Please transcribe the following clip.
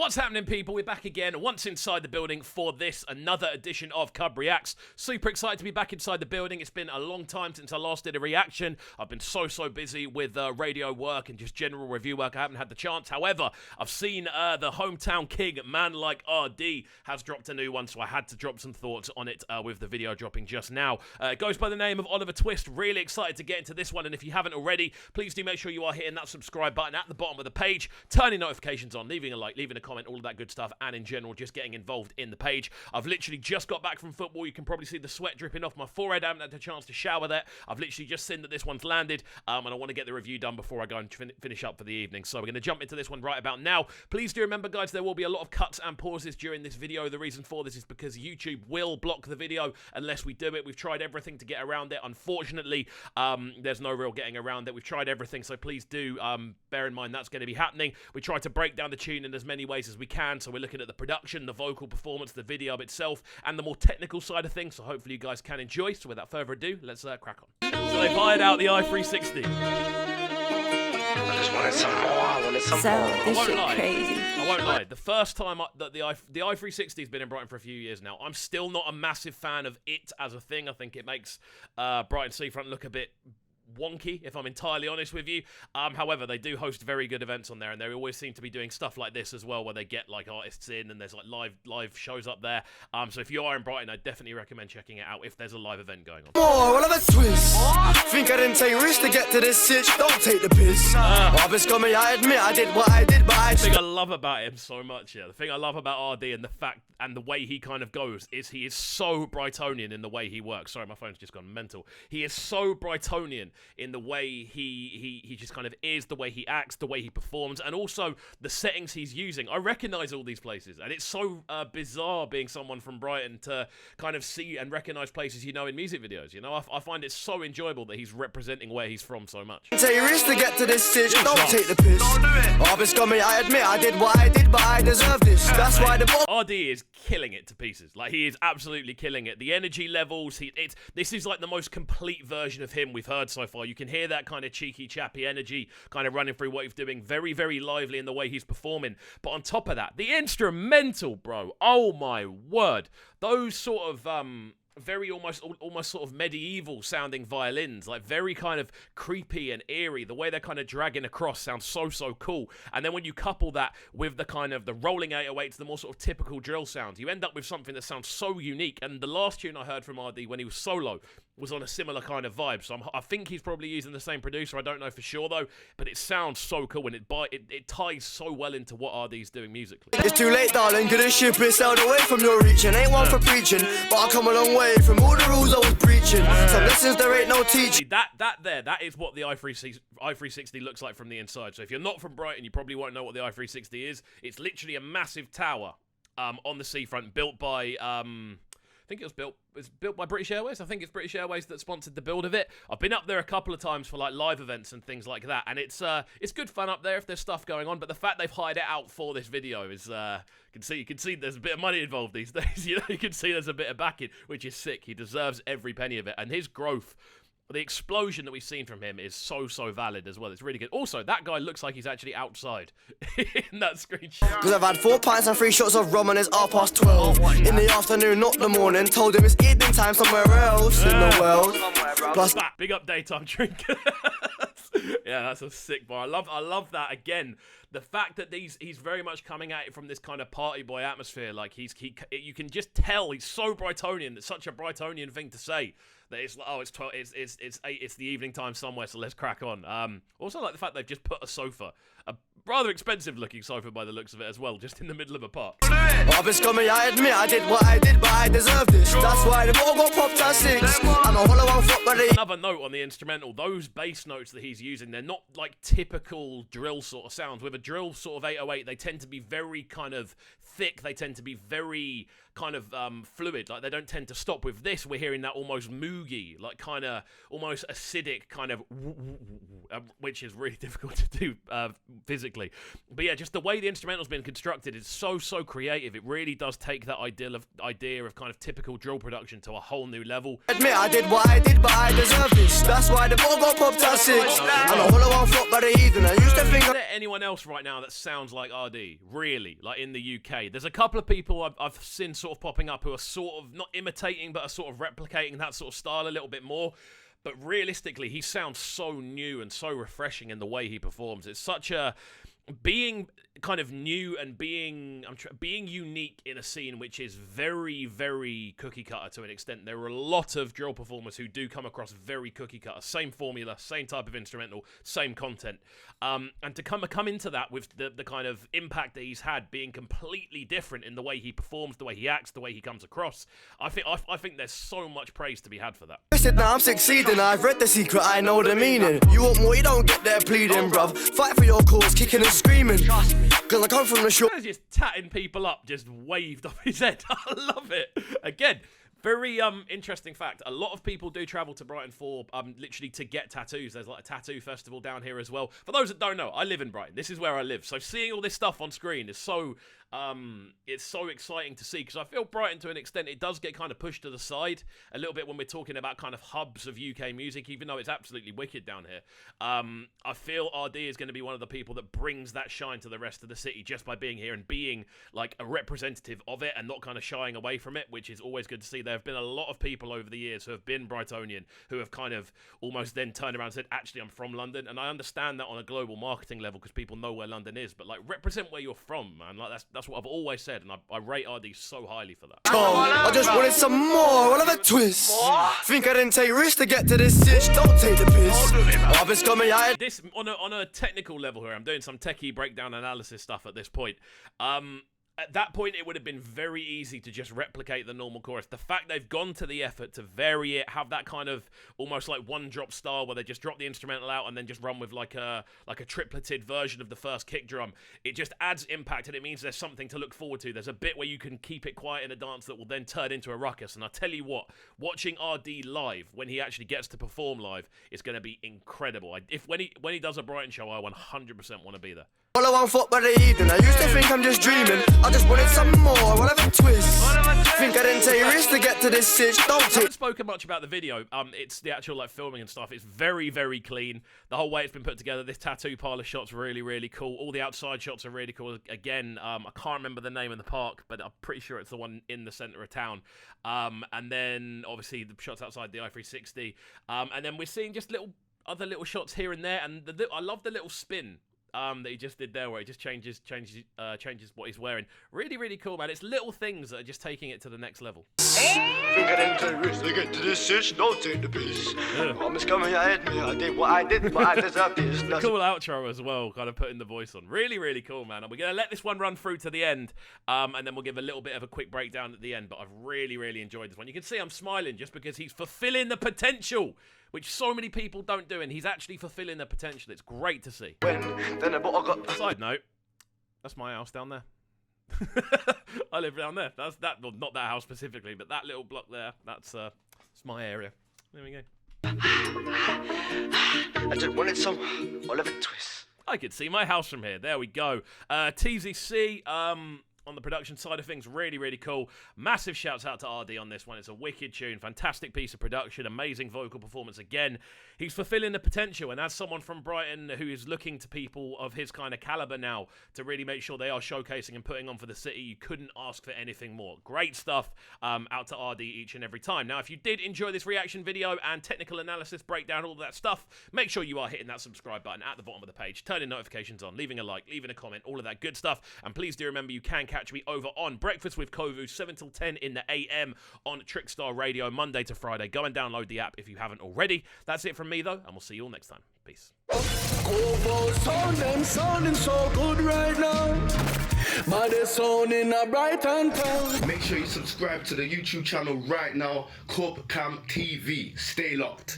What's happening, people? We're back again, once inside the building for this, another edition of CubReacts. Super excited to be back inside the building. It's been a long time since I last did a reaction. I've been so busy with radio work and just general review work. I haven't had the chance. However, I've seen the hometown king, man like ArrDee, has dropped a new one, so I had to drop some thoughts on it with the video dropping just now. It goes by the name of Oliver Twist. Really excited to get into this one, and if you haven't already, please do make sure you are hitting that subscribe button at the bottom of the page, turning notifications on, leaving a like, leaving a comment, all of that good stuff, and in general, just getting involved in the page. I've literally just got back from football. You can probably see the sweat dripping off my forehead. I haven't had a chance to shower there. I've literally just seen that this one's landed, and I want to get the review done before I go and finish up for the evening. So we're going to jump into this one right about now. Please do remember, guys, there will be a lot of cuts and pauses during this video. The reason for this is because YouTube will block the video unless we do it. We've tried everything to get around it. Unfortunately, there's no real getting around it. We've tried everything, so please do bear in mind that's going to be happening. We try to break down the tune in as many ways as we can, so we're looking at the production, the vocal performance, the video itself, and the more technical side of things, so hopefully you guys can enjoy. So without further ado, let's crack on. So they've hired out the i360. I just wanted some more. I wanted some more. This shit crazy. I won't lie. The first time that the i360 has been in Brighton for a few years now, I'm still not a massive fan of it as a thing. I think it makes Brighton Seafront look a bit wonky, if I'm entirely honest with you. However, they do host very good events on there, and they always seem to be doing stuff like this as well, where they get like artists in and there's like live shows up there. So if you are in Brighton, I definitely recommend checking it out if there's a live event going on. Oh, what of a twist. Think I didn't take risks to get to this sitch. Don't take the piss. Obvious got me, I admit I did what I did, but I... The thing I love about him so much, the thing I love about ArrDee and the fact and the way he kind of goes is he is so Brightonian in the way he works. Sorry, my phone's just gone mental. He is so Brightonian in the way he just kind of is, the way he acts, the way he performs, and also the settings he's using. I recognize all these places, and it's so bizarre being someone from Brighton to kind of see and recognize places you know in music videos. You know, I find it so enjoyable that he's representing where he's from so much. Take risks to get to this sitch. Don't take the piss. Don't do it. Obvious got me, I admit I did what I did, but I deserve this. That's why the ArrDee is killing it to pieces. Like, he is absolutely killing it. The energy levels, this is like the most complete version of him we've heard so far. You can hear that kind of cheeky, chappy energy kind of running through what he's doing. Very, very lively in the way he's performing. But on top of that, the instrumental, bro. Oh my word. Those sort of very almost sort of medieval sounding violins, like very kind of creepy and eerie. The way they're kind of dragging across sounds so cool. And then when you couple that with the kind of the rolling 808s, the more sort of typical drill sounds, you end up with something that sounds so unique. And the last tune I heard from ArrDee when he was solo was on a similar kind of vibe. So I think he's probably using the same producer. I don't know for sure though, but it sounds so cool, and it ties so well into what ArRDee's doing musically. It's too late, darling. Good as ship is sailed away from your reaching. Ain't one for preaching, but I come a long way from all the rules I was preaching. Some lessons there ain't no teaching. That is what the i360 looks like from the inside. So if you're not from Brighton, you probably won't know what the i360 is. It's literally a massive tower on the seafront, built by I think it was built by British Airways. I think it's British Airways that sponsored the build of it. I've been up there a couple of times for like live events and things like that, and it's good fun up there if there's stuff going on. But the fact they've hired it out for this video is you can see there's a bit of money involved these days. You know, you can see there's a bit of backing, which is sick. He deserves every penny of it, and his growth. The explosion that we've seen from him is so valid as well. It's really good. Also, that guy looks like he's actually outside in that screenshot. Because I've had 4 pints and 3 shots of rum and it's 12:30. In the afternoon, not the morning. Told him it's evening time somewhere else in the world. Plus, big up daytime drinkers. Yeah, that's a sick bar. I love that again. The fact that he's very much coming at it from this kind of party boy atmosphere. Like you can just tell he's so Brightonian. It's such a Brightonian thing to say. That it's like, oh, it's 12, it's 8, it's the evening time somewhere, so let's crack on. Also like the fact they've just put a sofa, a rather expensive looking sofa by the looks of it as well, just in the middle of a park. Obvious got me, I admit I did what I did, but I deserve this. That's why the ball got popped at 6. I'm a hollow one foot, buddy. Another note on the instrumental, those bass notes that he's using, they're not like typical drill sort of sounds. With a drill sort of 808, they tend to be very kind of thick, they tend to be very kind of fluid, like they don't tend to stop. With this, we're hearing that almost moogie, like kind of almost acidic kind of which is really difficult to do physically. But yeah, just the way the instrumental's been constructed is so creative. It really does take that idea of kind of typical drill production to a whole new level. Admit I did what I did, but I deserve this. That's why the ball got popped at 6. I'm a hollow one foot by the evening. I used to to think Is there anyone else right now that sounds like ArrDee? Really? Like in the UK? There's a couple of people I've seen sort of popping up who are sort of not imitating, but are sort of replicating that sort of style a little bit more. But realistically, he sounds so new and so refreshing in the way he performs. It's such a... being kind of new and being unique in a scene which is very, very cookie cutter to an extent. There are a lot of drill performers who do come across very cookie cutter, same formula, same type of instrumental, same content, and to come into that with the kind of impact that he's had, being completely different in the way he performs, the way he acts, the way he comes across. I think there's so much praise to be had for that. Listen, now I'm succeeding, I've read the secret, I know the meaning. You want more, you don't get there pleading, bruv. Fight for your cause, kicking and screaming. Cause I come from the shore. He's just tatting people up, just waved off his head. I love it. Again, very interesting fact. A lot of people do travel to Brighton for literally to get tattoos. There's like a tattoo festival down here as well. For those that don't know, I live in Brighton. This is where I live. So seeing all this stuff on screen is so it's so exciting to see, because I feel Brighton, to an extent, it does get kind of pushed to the side a little bit when we're talking about kind of hubs of UK music, even though it's absolutely wicked down here. I feel ArrDee is going to be one of the people that brings that shine to the rest of the city just by being here and being like a representative of it and not kind of shying away from it, which is always good to see. There have been a lot of people over the years who have been Brightonian who have kind of almost then turned around and said, actually, I'm from London. And I understand that on a global marketing level because people know where London is, but like represent where you're from, man. Like that's what I've always said, and I rate ArrDee so highly for that. I just wanted some more, one of a twist. Think I didn't take risks to get to this stitch, don't take the piss. I've been scumming, This on a technical level here, I'm doing some techie breakdown analysis stuff at this point. At that point, it would have been very easy to just replicate the normal chorus. The fact they've gone to the effort to vary it, have that kind of almost like one-drop style where they just drop the instrumental out and then just run with like a tripleted version of the first kick drum, it just adds impact, and it means there's something to look forward to. There's a bit where you can keep it quiet in a dance that will then turn into a ruckus. And I tell you what, watching ArrDee live, when he actually gets to perform live, is going to be incredible. When he does a Brighton show, I 100% want to be there. all I want for by the evening. I used to think I'm just dreaming. I just wanted some more, one of a twist. Think I didn't take risks to get to this stitch, don't I take. haven't spoken much about the video. It's the actual like filming and stuff. It's very, very clean. The whole way it's been put together. This tattoo parlor shot's really, really cool. All the outside shots are really cool. Again, I can't remember the name of the park, but I'm pretty sure it's the one in the center of town. And then obviously the shots outside the i360. And then we're seeing just other little shots here and there. And I love the little spin that he just did there, where he just changes what he's wearing. Really, really cool, man. It's little things that are just taking it to the next level. Think I didn't take risks to get to this stitch, don't take the piss. I'm just coming, I admit I did what I did, but I deserve this. Cool outro as well, kind of putting the voice on. Really, really cool, man. And we're going to let this one run through to the end, and then we'll give a little bit of a quick breakdown at the end. But I've really, really enjoyed this one. You can see I'm smiling just because he's fulfilling the potential, which so many people don't do, and he's actually fulfilling the potential. It's great to see. Side note, that's my house down there. I live down there. That's that. Well, not that house specifically, but that little block there. That's it's my area. There we go. I just wanted some Oliver twist. I could see my house from here. There we go. TZC. On the production side of things, really, really cool. Massive shouts out to ArrDee on this one. It's a wicked tune, fantastic piece of production, amazing vocal performance again. He's fulfilling the potential, and as someone from Brighton who is looking to people of his kind of caliber now to really make sure they are showcasing and putting on for the city, you couldn't ask for anything more. Great stuff out to ArrDee each and every time. Now, if you did enjoy this reaction video and technical analysis, breakdown, all that stuff, make sure you are hitting that subscribe button at the bottom of the page, turning notifications on, leaving a like, leaving a comment, all of that good stuff. And please do remember you can catch me over on Breakfast with Kovu, 7 till 10 in the AM on Trickstar Radio, Monday to Friday. Go and download the app if you haven't already. That's it from me, though, and we'll see you all next time. Peace. Sounding so good right now. But they're sounding a Brighton town. Make sure you subscribe to the YouTube channel right now, CubCamTV. Stay locked.